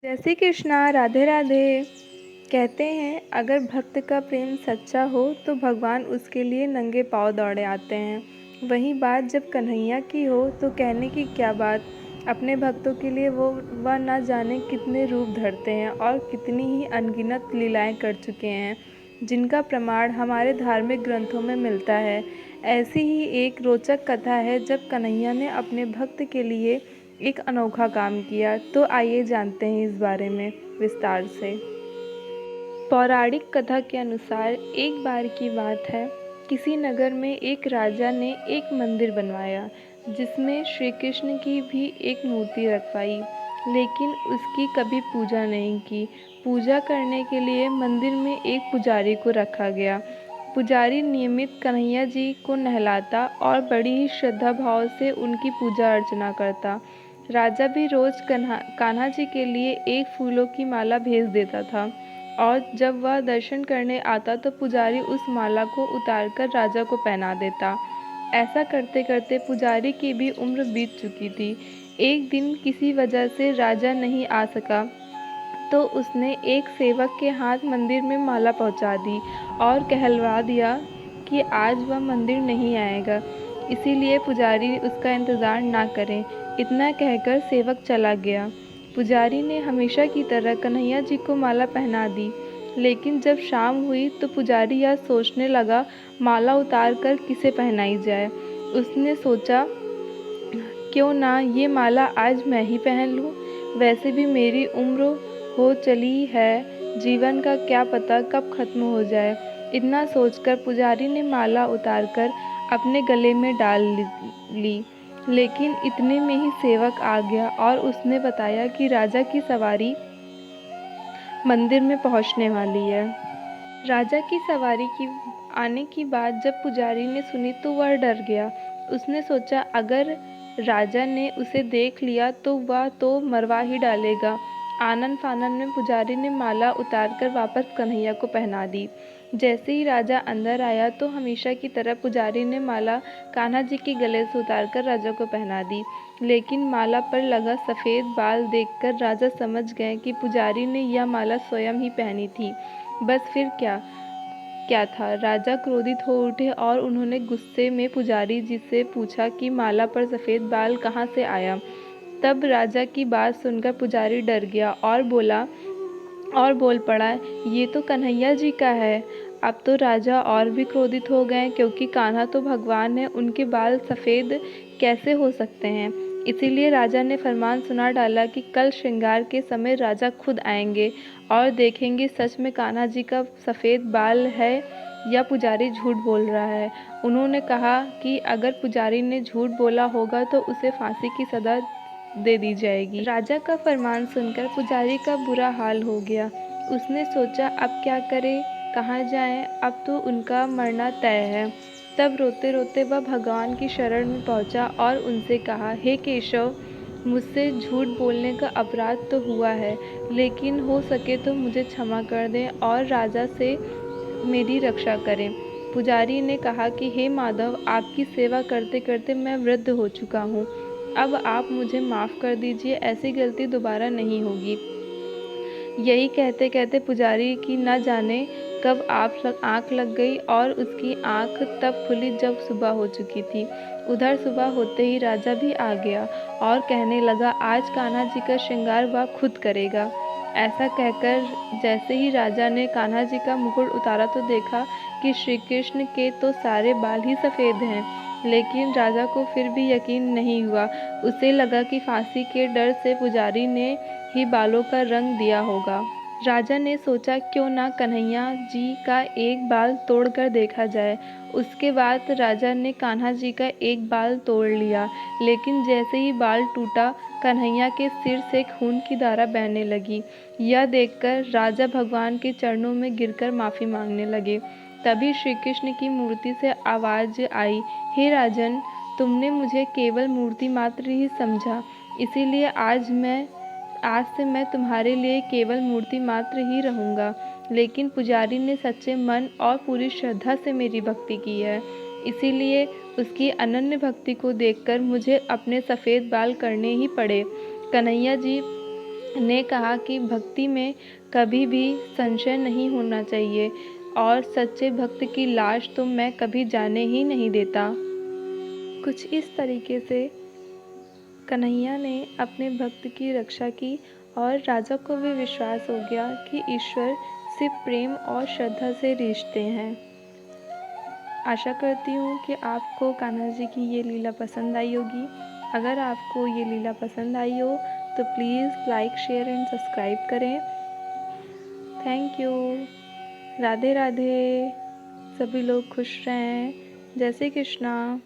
जय श्री कृष्णा। राधे राधे। कहते हैं अगर भक्त का प्रेम सच्चा हो तो भगवान उसके लिए नंगे पाँव दौड़े आते हैं। वही बात जब कन्हैया की हो तो कहने की क्या बात। अपने भक्तों के लिए वह न जाने कितने रूप धरते हैं और कितनी ही अनगिनत लीलाएं कर चुके हैं, जिनका प्रमाण हमारे धार्मिक ग्रंथों में मिलता है। ऐसी ही एक रोचक कथा है जब कन्हैया ने अपने भक्त के लिए एक अनोखा काम किया। तो आइए जानते हैं इस बारे में विस्तार से। पौराणिक कथा के अनुसार एक बार की बात है, किसी नगर में एक राजा ने एक मंदिर बनवाया जिसमें श्री कृष्ण की भी एक मूर्ति रखवाई, लेकिन उसकी कभी पूजा नहीं की। पूजा करने के लिए मंदिर में एक पुजारी को रखा गया। पुजारी नियमित कन्हैया जी को नहलाता और बड़ी ही श्रद्धा भाव से उनकी पूजा अर्चना करता। राजा भी रोज कान्हा जी के लिए एक फूलों की माला भेज देता था और जब वह दर्शन करने आता तो पुजारी उस माला को उतारकर राजा को पहना देता। ऐसा करते करते पुजारी की भी उम्र बीत चुकी थी। एक दिन किसी वजह से राजा नहीं आ सका तो उसने एक सेवक के हाथ मंदिर में माला पहुंचा दी और कहलवा दिया कि आज वह मंदिर नहीं आएगा, इसीलिए पुजारी उसका इंतज़ार ना करें। इतना कहकर सेवक चला गया। पुजारी ने हमेशा की तरह कन्हैया जी को माला पहना दी, लेकिन जब शाम हुई तो पुजारी यह सोचने लगा माला उतार कर किसे पहनाई जाए। उसने सोचा क्यों ना ये माला आज मैं ही पहन लूँ, वैसे भी मेरी उम्र हो चली है, जीवन का क्या पता कब खत्म हो जाए। इतना सोचकर पुजारी ने माला उतारकर अपने गले में डाल ली। लेकिन इतने में ही सेवक आ गया और उसने बताया कि राजा की सवारी मंदिर में पहुंचने वाली है। राजा की सवारी की आने की बात जब पुजारी ने सुनी तो वह डर गया। उसने सोचा अगर राजा ने उसे देख लिया तो वह तो मरवा ही डालेगा। आनन फानन में पुजारी ने माला उतारकर वापस कन्हैया को पहना दी। जैसे ही राजा अंदर आया तो हमेशा की तरह पुजारी ने माला कान्हा जी के गले से उतारकर राजा को पहना दी। लेकिन माला पर लगा सफ़ेद बाल देखकर राजा समझ गए कि पुजारी ने यह माला स्वयं ही पहनी थी। बस फिर क्या था, राजा क्रोधित हो उठे और उन्होंने गुस्से में पुजारी जी से पूछा कि माला पर सफ़ेद बाल कहाँ से आया। तब राजा की बात सुनकर पुजारी डर गया और बोल पड़ा, ये तो कन्हैया जी का है। अब तो राजा और भी क्रोधित हो गए क्योंकि कान्हा तो भगवान है, उनके बाल सफ़ेद कैसे हो सकते हैं। इसीलिए राजा ने फरमान सुना डाला कि कल श्रृंगार के समय राजा खुद आएंगे और देखेंगे सच में कान्हा जी का सफ़ेद बाल है या पुजारी झूठ बोल रहा है। उन्होंने कहा कि अगर पुजारी ने झूठ बोला होगा तो उसे फांसी की सज़ा दे दी जाएगी। राजा का फरमान सुनकर पुजारी का बुरा हाल हो गया। उसने सोचा अब क्या करे, कहाँ जाए, अब तो उनका मरना तय है। तब रोते रोते वह भगवान की शरण में पहुंचा और उनसे कहा, हे केशव, मुझसे झूठ बोलने का अपराध तो हुआ है, लेकिन हो सके तो मुझे क्षमा कर दें और राजा से मेरी रक्षा करें। पुजारी ने कहा कि हे माधव, आपकी सेवा करते करते मैं वृद्ध हो चुका हूँ, अब आप मुझे माफ़ कर दीजिए, ऐसी गलती दोबारा नहीं होगी। यही कहते कहते पुजारी की न जाने कब आँख लग गई और उसकी आँख तब खुली जब सुबह हो चुकी थी। उधर सुबह होते ही राजा भी आ गया और कहने लगा, आज कान्हा जी का श्रृंगार वह खुद करेगा। ऐसा कहकर जैसे ही राजा ने कान्हा जी का मुकुट उतारा तो देखा कि श्री कृष्ण के तो सारे बाल ही सफ़ेद हैं। लेकिन राजा को फिर भी यकीन नहीं हुआ। उसे लगा कि फांसी के डर से पुजारी ने ही बालों का रंग दिया होगा। राजा ने सोचा क्यों ना कन्हैया जी का एक बाल तोड़कर देखा जाए। उसके बाद राजा ने कान्हा जी का एक बाल तोड़ लिया, लेकिन जैसे ही बाल टूटा कन्हैया के सिर से खून की धारा बहने लगी। यह देखकर राजा भगवान के चरणों में गिरकर माफ़ी मांगने लगे। तभी श्री कृष्ण की मूर्ति से आवाज़ आई, हे राजन, तुमने मुझे केवल मूर्ति मात्र ही समझा, इसीलिए आज से मैं तुम्हारे लिए केवल मूर्ति मात्र ही रहूँगा। लेकिन पुजारी ने सच्चे मन और पूरी श्रद्धा से मेरी भक्ति की है, इसीलिए उसकी अनन्य भक्ति को देखकर मुझे अपने सफ़ेद बाल करने ही पड़े। कन्हैया जी ने कहा कि भक्ति में कभी भी संशय नहीं होना चाहिए और सच्चे भक्त की लाश तो मैं कभी जाने ही नहीं देता। कुछ इस तरीके से कन्हैया ने अपने भक्त की रक्षा की और राजा को भी विश्वास हो गया कि ईश्वर सिर्फ प्रेम और श्रद्धा से रिश्ते हैं। आशा करती हूँ कि आपको कान्हा जी की ये लीला पसंद आई होगी। अगर आपको ये लीला पसंद आई हो तो please like share and subscribe करें। Thank you. राधे राधे। सभी लोग खुश रहें। जय श्री कृष्णा।